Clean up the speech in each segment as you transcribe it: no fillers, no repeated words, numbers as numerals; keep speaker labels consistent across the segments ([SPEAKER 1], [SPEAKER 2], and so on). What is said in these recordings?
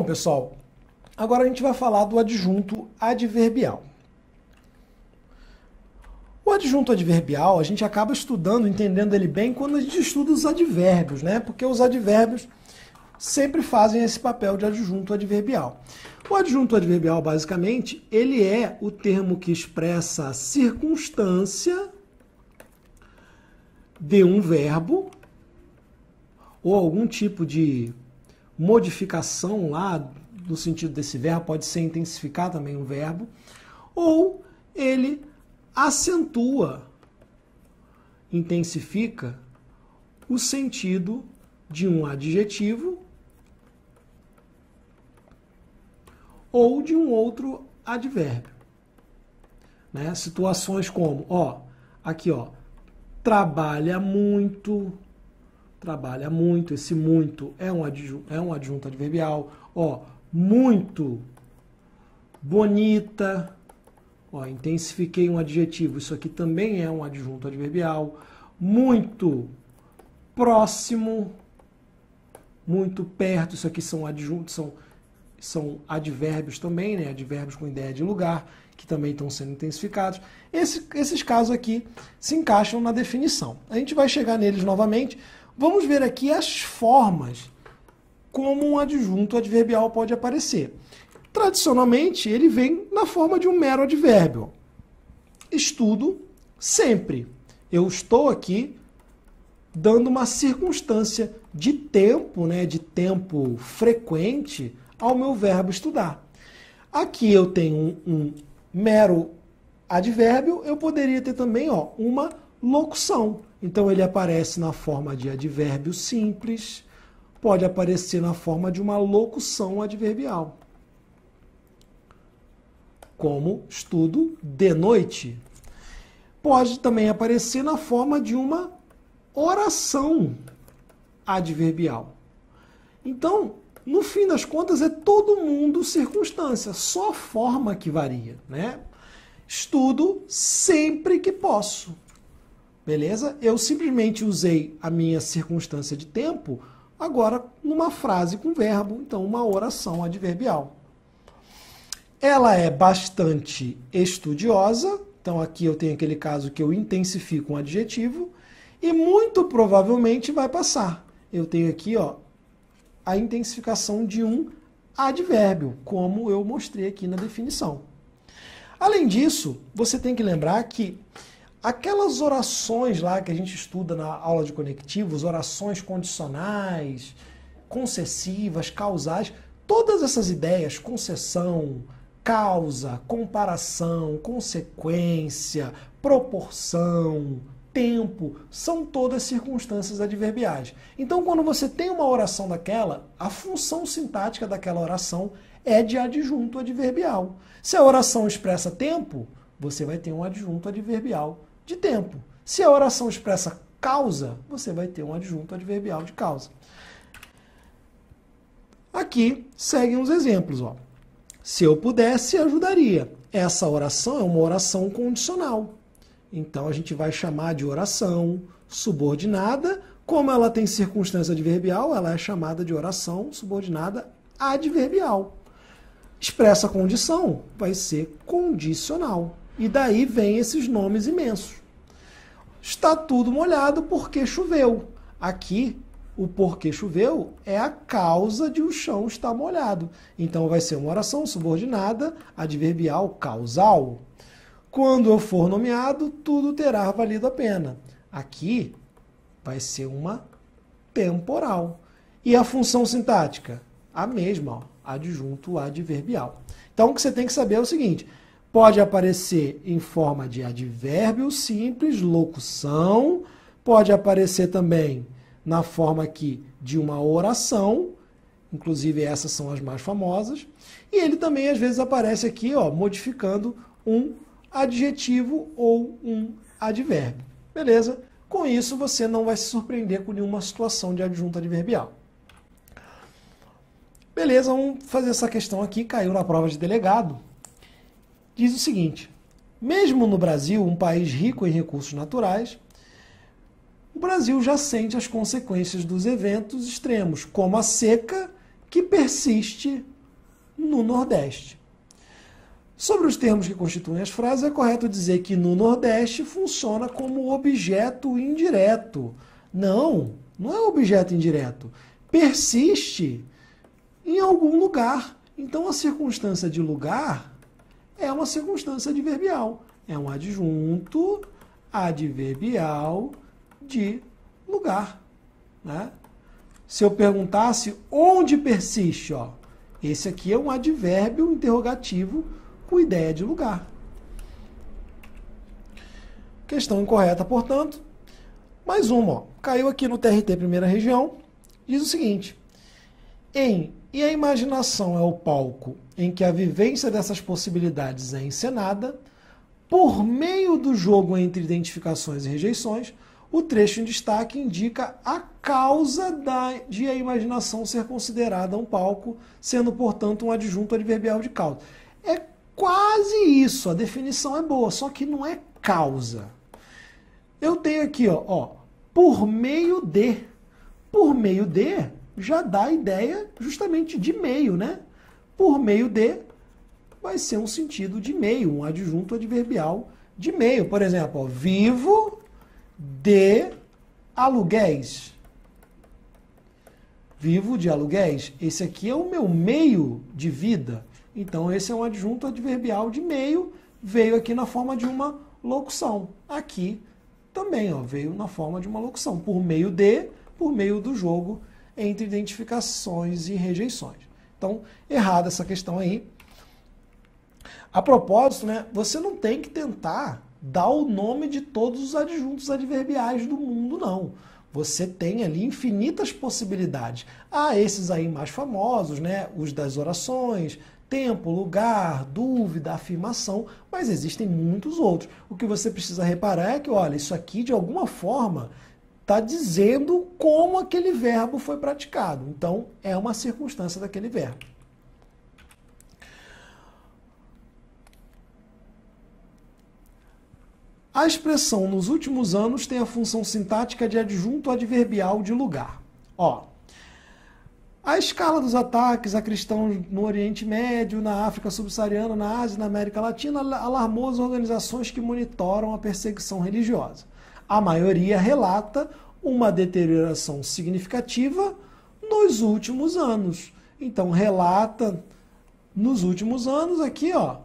[SPEAKER 1] pessoal, agora a gente vai falar do adjunto adverbial. O adjunto adverbial a gente acaba estudando, entendendo ele bem quando a gente estuda os advérbios, né? Porque os advérbios sempre fazem esse papel de adjunto adverbial. O adjunto adverbial, basicamente, ele é o termo que expressa a circunstância de um verbo ou algum tipo de modificação lá no sentido desse verbo, pode ser intensificar também um verbo, ou ele acentua, intensifica o sentido de um adjetivo ou de um outro advérbio. Né? Situações como, aqui, trabalha muito, esse muito é um adjunto adverbial, muito bonita, intensifiquei um adjetivo, isso aqui também é um adjunto adverbial, muito próximo, muito perto, isso aqui são adjuntos, são advérbios também, né? Advérbios com ideia de lugar, que também estão sendo intensificados. Esses casos aqui se encaixam na definição. A gente vai chegar neles novamente. Vamos ver aqui as formas como um adjunto adverbial pode aparecer. Tradicionalmente, ele vem na forma de um mero advérbio. Estudo sempre. Eu estou aqui dando uma circunstância de tempo, né, de tempo frequente ao meu verbo estudar. Aqui eu tenho um mero advérbio, eu poderia ter também uma locução. Então ele aparece na forma de advérbio simples, pode aparecer na forma de uma locução adverbial. Como estudo de noite. Pode também aparecer na forma de uma oração adverbial. Então, no fim das contas, é todo mundo circunstância, só a forma que varia, né? Estudo sempre que posso. Beleza? Eu simplesmente usei a minha circunstância de tempo, agora numa frase com verbo, então uma oração adverbial. Ela é bastante estudiosa, então aqui eu tenho aquele caso que eu intensifico um adjetivo, e muito provavelmente vai passar. Eu tenho aqui, a intensificação de um advérbio, como eu mostrei aqui na definição. Além disso, você tem que lembrar que aquelas orações lá que a gente estuda na aula de conectivos, orações condicionais, concessivas, causais, todas essas ideias, concessão, causa, comparação, consequência, proporção, tempo, são todas circunstâncias adverbiais. Então, quando você tem uma oração daquela, a função sintática daquela oração é de adjunto adverbial. Se a oração expressa tempo, você vai ter um adjunto adverbial de tempo. Se a oração expressa causa, você vai ter um adjunto adverbial de causa. Aqui seguem os exemplos. Se eu pudesse, ajudaria. Essa oração é uma oração condicional. Então, a gente vai chamar de oração subordinada. Como ela tem circunstância adverbial, ela é chamada de oração subordinada adverbial. Expressa condição, vai ser condicional. E daí vem esses nomes imensos. Está tudo molhado porque choveu. Aqui, o porquê choveu é a causa de o chão estar molhado. Então, vai ser uma oração subordinada adverbial causal. Quando eu for nomeado, tudo terá valido a pena. Aqui vai ser uma temporal. E a função sintática? A mesma, adjunto adverbial. Então, o que você tem que saber é o seguinte, pode aparecer em forma de advérbio simples, locução, pode aparecer também na forma aqui de uma oração, inclusive essas são as mais famosas, e ele também às vezes aparece aqui, modificando um adjetivo ou um advérbio. Beleza? Com isso, você não vai se surpreender com nenhuma situação de adjunto adverbial. Beleza, vamos fazer essa questão aqui, caiu na prova de delegado. Diz o seguinte, mesmo no Brasil, um país rico em recursos naturais, o Brasil já sente as consequências dos eventos extremos, como a seca que persiste no Nordeste. Sobre os termos que constituem as frases, é correto dizer que no Nordeste funciona como objeto indireto. Não, não é objeto indireto. Persiste em algum lugar. Então a circunstância de lugar é uma circunstância adverbial. É um adjunto adverbial de lugar, né? Se eu perguntasse onde persiste, ó, esse aqui é um advérbio interrogativo com ideia de lugar. Questão incorreta, portanto. Mais uma, ó, caiu aqui no TRT Primeira Região, diz o seguinte: e a imaginação é o palco em que a vivência dessas possibilidades é encenada, por meio do jogo entre identificações e rejeições, o trecho em destaque indica a causa de a imaginação ser considerada um palco, sendo, portanto, um adjunto adverbial de causa. É quase isso, a definição é boa, só que não é causa. Eu tenho aqui, ó, por meio de. Por meio de já dá a ideia justamente de meio, né? Por meio de vai ser um sentido de meio, um adjunto adverbial de meio. Por exemplo, ó, vivo de aluguéis. Vivo de aluguéis. Esse aqui é o meu meio de vida. Então, esse é um adjunto adverbial de meio, veio aqui na forma de uma locução. Aqui também, ó, veio na forma de uma locução. Por meio do jogo entre identificações e rejeições. Então, errada essa questão aí. A propósito, né, você não tem que tentar dar o nome de todos os adjuntos adverbiais do mundo, não. Você tem ali infinitas possibilidades. Ah, esses aí mais famosos, né, os das orações, tempo, lugar, dúvida, afirmação, mas existem muitos outros. O que você precisa reparar é que, olha, isso aqui de alguma forma está dizendo como aquele verbo foi praticado. Então, é uma circunstância daquele verbo. A expressão nos últimos anos tem a função sintática de adjunto adverbial de lugar. Ó, a escala dos ataques a cristãos no Oriente Médio, na África Subsaariana, na Ásia e na América Latina alarmou as organizações que monitoram a perseguição religiosa. A maioria relata uma deterioração significativa nos últimos anos. Então, relata nos últimos anos aqui, ó,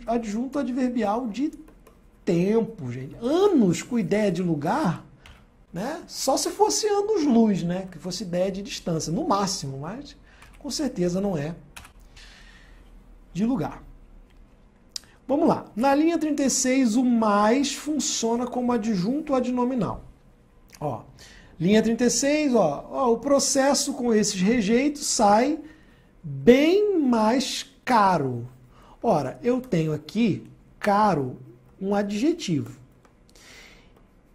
[SPEAKER 1] adjunto adverbial de tempo, gente. Anos com ideia de lugar, né? Só se fosse anos-luz, né? Que fosse ideia de distância, no máximo, mas com certeza não é de lugar. Vamos lá. Na linha 36, o mais funciona como adjunto adnominal. Ó, linha 36, ó, o processo com esses rejeitos sai bem mais caro. Ora, eu tenho aqui caro, um adjetivo.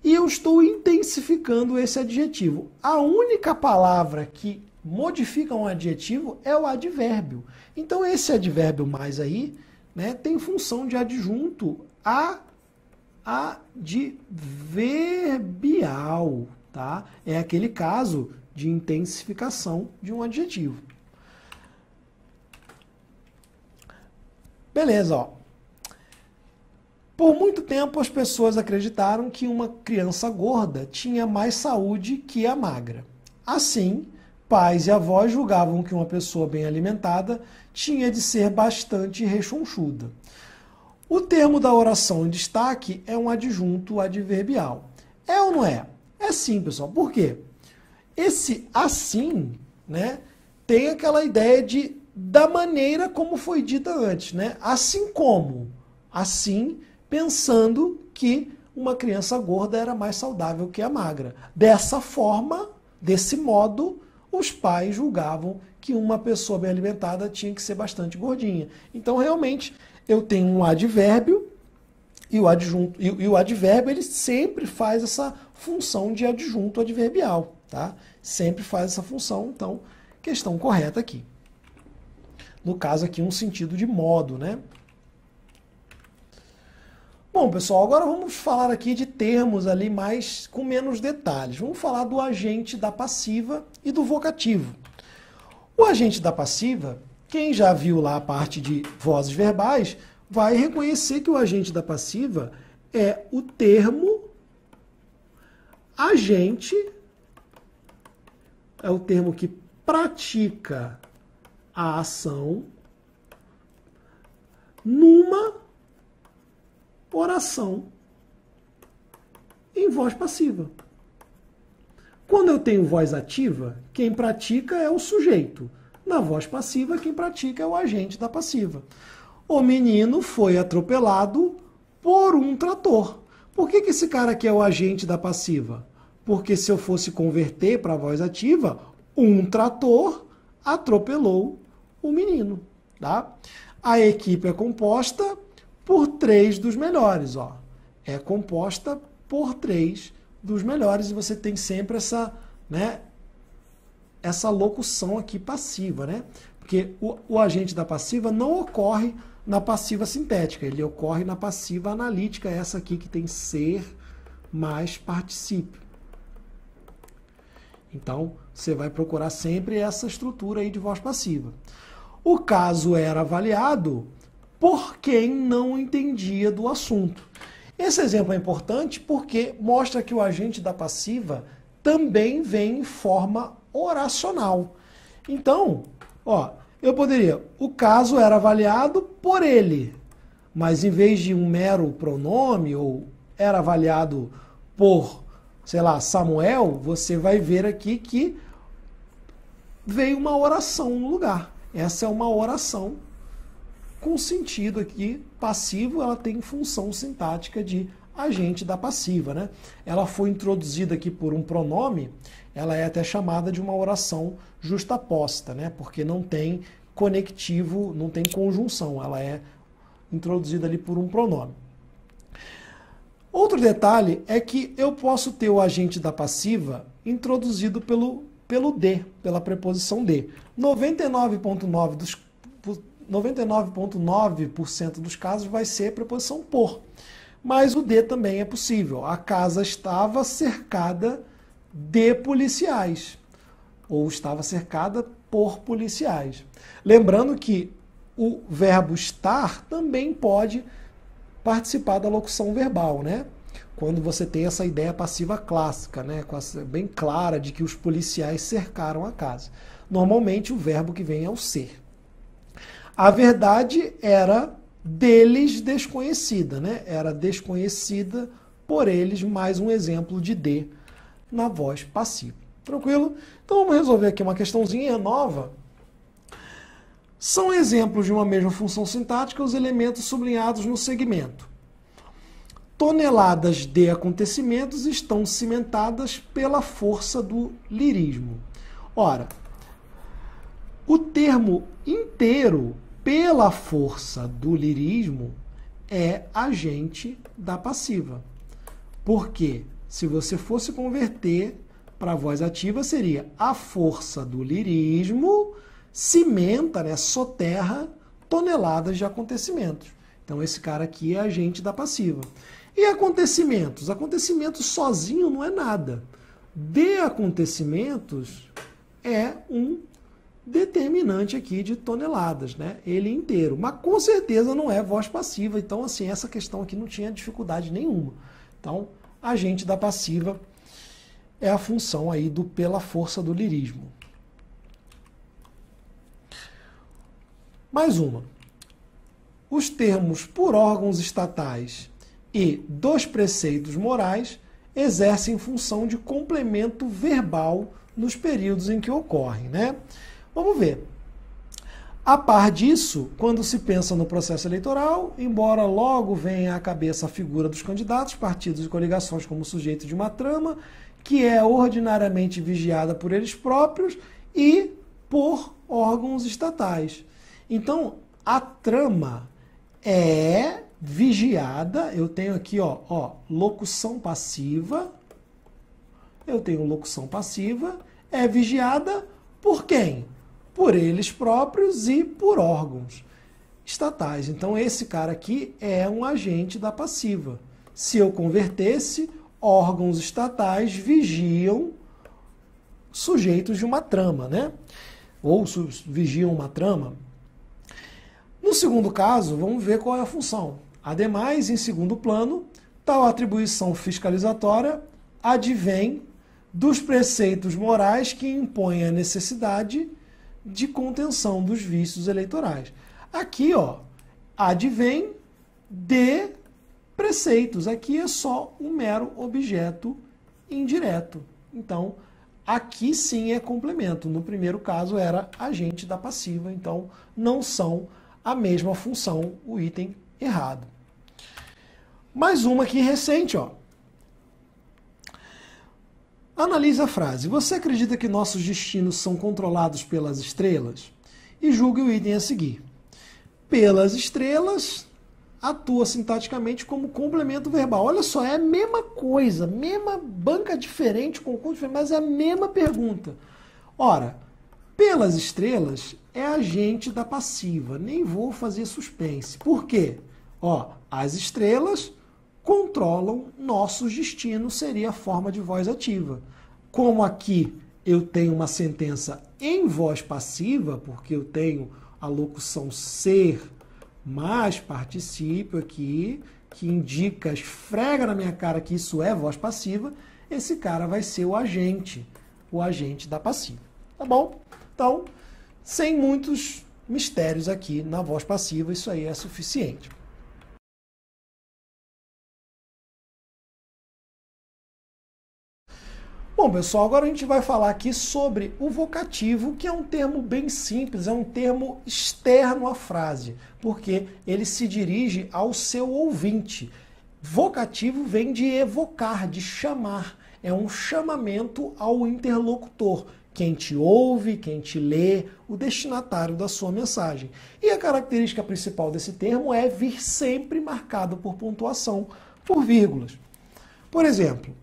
[SPEAKER 1] E eu estou intensificando esse adjetivo. A única palavra que modifica um adjetivo é o advérbio. Então, esse advérbio mais aí, né, tem função de adjunto adverbial, tá? É aquele caso de intensificação de um adjetivo. Beleza, ó. Por muito tempo, as pessoas acreditaram que uma criança gorda tinha mais saúde que a magra. Assim, pais e avós julgavam que uma pessoa bem alimentada tinha de ser bastante rechonchuda. O termo da oração em destaque é um adjunto adverbial. É ou não é? É sim, pessoal. Por quê? Esse assim, né, tem aquela ideia da maneira como foi dita antes, né? Assim como, assim, pensando que uma criança gorda era mais saudável que a magra. Dessa forma, desse modo, os pais julgavam que uma pessoa bem alimentada tinha que ser bastante gordinha. Então, realmente, eu tenho um advérbio e o adjunto, e o advérbio ele sempre faz essa função de adjunto adverbial, tá? Sempre faz essa função, então, questão correta aqui. No caso aqui, um sentido de modo, né? Bom, pessoal, agora vamos falar aqui de termos ali mais com menos detalhes. Vamos falar do agente da passiva e do vocativo. O agente da passiva Quem já viu lá a parte de vozes verbais vai reconhecer que o agente da passiva é o termo agente, é o termo que pratica a ação numa oração em voz passiva. Quando eu tenho voz ativa, quem pratica é o sujeito. Na voz passiva, quem pratica é o agente da passiva. O menino foi atropelado por um trator. Por que esse cara aqui é o agente da passiva? Porque se eu fosse converter para a voz ativa, um trator atropelou o menino. Tá? A equipe é composta por 3 dos melhores. Ó. É composta por 3 dos melhores e você tem sempre essa, né, essa locução aqui passiva, né? Porque o agente da passiva não ocorre na passiva sintética, ele ocorre na passiva analítica, essa aqui que tem ser mais particípio. Então, você vai procurar sempre essa estrutura aí de voz passiva. O caso era avaliado por quem não entendia do assunto. Esse exemplo é importante porque mostra que o agente da passiva também vem em forma oracional. Então, ó, eu poderia, o caso era avaliado por ele, mas em vez de um mero pronome, ou era avaliado por, sei lá, Samuel, você vai ver aqui que veio uma oração no lugar. Essa é uma oração com sentido aqui passivo, ela tem função sintática de agente da passiva, né? Ela foi introduzida aqui por um pronome, ela é até chamada de uma oração justaposta, né? Porque não tem conectivo, não tem conjunção, ela é introduzida ali por um pronome. Outro detalhe é que eu posso ter o agente da passiva introduzido pelo D, pela preposição D. 99,9% dos casos vai ser a preposição por. Mas o D também é possível. A casa estava cercada de policiais. Ou estava cercada por policiais. Lembrando que o verbo estar também pode participar da locução verbal, né? Quando você tem essa ideia passiva clássica, né? Bem clara de que os policiais cercaram a casa. Normalmente o verbo que vem é o ser. A verdade era deles desconhecida, né? Era desconhecida por eles, mais um exemplo de D na voz passiva. Tranquilo? Então vamos resolver aqui uma questãozinha nova. São exemplos de uma mesma função sintática os elementos sublinhados no segmento. Toneladas de acontecimentos estão cimentadas pela força do lirismo. Ora, o termo inteiro pela força do lirismo é agente da passiva. Porque se você fosse converter para a voz ativa, seria a força do lirismo cimenta, né, soterra toneladas de acontecimentos. Então esse cara aqui é agente da passiva. E acontecimentos? Acontecimentos sozinho não é nada. De acontecimentos é um determinante aqui de toneladas, né? Ele inteiro. Mas com certeza não é voz passiva. Então, assim, essa questão aqui não tinha dificuldade nenhuma. Então, agente da passiva é a função aí do pela força do lirismo. Mais uma. Os termos por órgãos estatais e dos preceitos morais exercem função de complemento verbal nos períodos em que ocorrem, né? Vamos ver. A par disso, quando se pensa no processo eleitoral, embora logo venha à cabeça a figura dos candidatos, partidos e coligações como sujeito de uma trama, que é ordinariamente vigiada por eles próprios e por órgãos estatais. Então, a trama é vigiada, eu tenho aqui, ó, locução passiva, eu tenho locução passiva, é vigiada por quem? Por eles próprios e por órgãos estatais. Então, esse cara aqui é um agente da passiva. Se eu convertesse, órgãos estatais vigiam sujeitos de uma trama, né? Ou vigiam uma trama. No segundo caso, vamos ver qual é a função. Ademais, em segundo plano, tal atribuição fiscalizatória advém dos preceitos morais que impõem a necessidade de contenção dos vícios eleitorais. Aqui, ó, advém de preceitos. Aqui é só um mero objeto indireto. Então, aqui sim é complemento. No primeiro caso era agente da passiva, então não são a mesma função, o item errado. Mais uma aqui recente, ó. Analise a frase. Você acredita que nossos destinos são controlados pelas estrelas? E julgue o item a seguir. Pelas estrelas atua sintaticamente como complemento verbal. Olha só, é a mesma coisa, mesma banca diferente, concurso diferente, mas é a mesma pergunta. Ora, pelas estrelas é agente da passiva. Nem vou fazer suspense. Por quê? Ó, as estrelas controlam nossos destinos, seria a forma de voz ativa. Como aqui eu tenho uma sentença em voz passiva, porque eu tenho a locução ser mais particípio aqui, que indica, esfrega na minha cara que isso é voz passiva, esse cara vai ser o agente da passiva. Tá bom? Então, sem muitos mistérios aqui na voz passiva, isso aí é suficiente. Bom, pessoal, agora a gente vai falar aqui sobre o vocativo, que é um termo bem simples, é um termo externo à frase, porque ele se dirige ao seu ouvinte. Vocativo vem de evocar, de chamar, é um chamamento ao interlocutor, quem te ouve, quem te lê, o destinatário da sua mensagem. E a característica principal desse termo é vir sempre marcado por pontuação, por vírgulas. Por exemplo,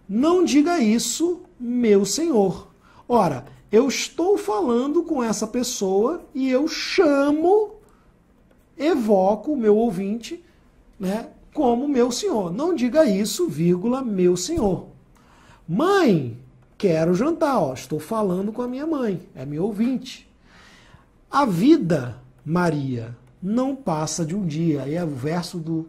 [SPEAKER 1] não diga isso, meu senhor. Ora, eu estou falando com essa pessoa e eu chamo, evoco o meu ouvinte, né, como meu senhor. Não diga isso, vírgula, meu senhor. Mãe, quero jantar. Ó, estou falando com a minha mãe, é meu ouvinte. A vida, Maria, não passa de um dia. Aí é o verso do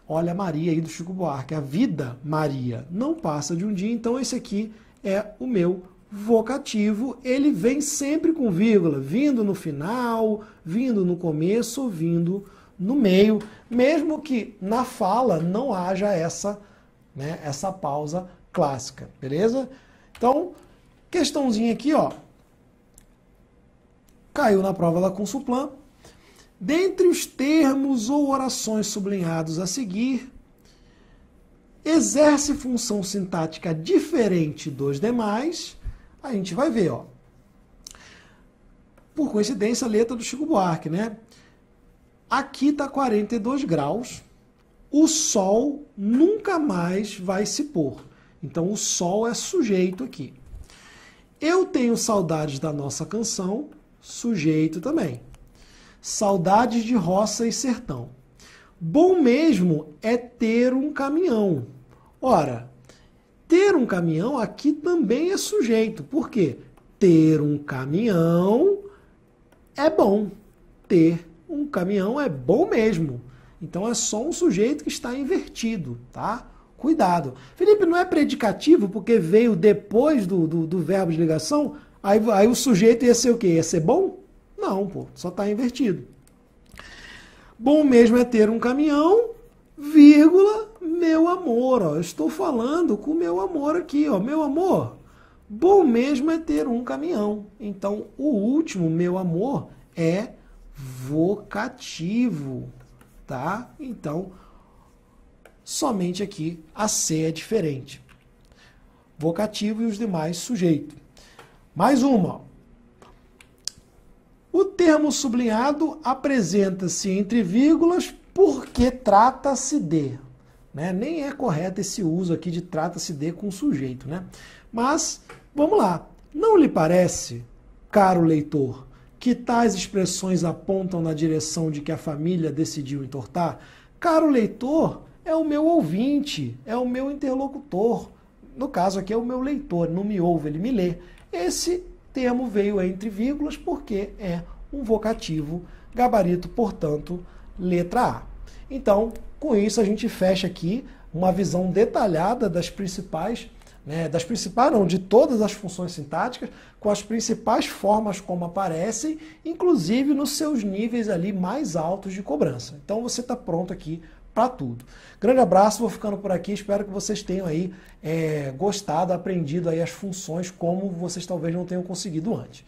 [SPEAKER 1] Olha Maria aí do Chico Buarque. A vida, Maria, não passa de um dia. Então esse aqui é o meu vocativo. Ele vem sempre com vírgula, vindo no final, vindo no começo, vindo no meio, mesmo que na fala não haja essa, né, essa pausa clássica, beleza? Então, questãozinha aqui, ó. Caiu na prova da Consulplan. Dentre os termos ou orações sublinhados a seguir, exerce função sintática diferente dos demais, a gente vai ver, ó. Por coincidência, a letra do Chico Buarque, né? Aqui está 42 graus, o sol nunca mais vai se pôr. Então, o sol é sujeito aqui. Eu tenho saudades da nossa canção, sujeito também. Saudades de roça e sertão. Bom mesmo é ter um caminhão. Ora, ter um caminhão aqui também é sujeito. Por quê? Ter um caminhão é bom. Ter um caminhão é bom mesmo. Então é só um sujeito que está invertido, tá? Cuidado. Felipe, não é predicativo porque veio depois do verbo de ligação? Aí o sujeito ia ser o quê? Ia ser bom? Não, pô, só está invertido. Bom mesmo é ter um caminhão, vírgula, meu amor. Ó, eu estou falando com o meu amor aqui, ó. Meu amor, bom mesmo é ter um caminhão. Então, o último, meu amor, é vocativo, tá? Então, somente aqui a C é diferente. Vocativo e os demais sujeito. Mais uma, ó. O termo sublinhado apresenta-se entre vírgulas porque trata-se de. Né? Nem é correto esse uso aqui de trata-se de com sujeito. Né? Mas, vamos lá. Não lhe parece, caro leitor, que tais expressões apontam na direção de que a família decidiu entortar? Caro leitor é o meu ouvinte, é o meu interlocutor. No caso aqui é o meu leitor, não me ouve, ele me lê. Esse termo veio entre vírgulas porque é um vocativo gabarito, portanto, letra A. Então, com isso a gente fecha aqui uma visão detalhada das principais, de todas as funções sintáticas, com as principais formas como aparecem, inclusive nos seus níveis ali mais altos de cobrança. Então você está pronto aqui para tudo. Grande abraço, vou ficando por aqui, espero que vocês tenham aí gostado, aprendido aí as funções como vocês talvez não tenham conseguido antes.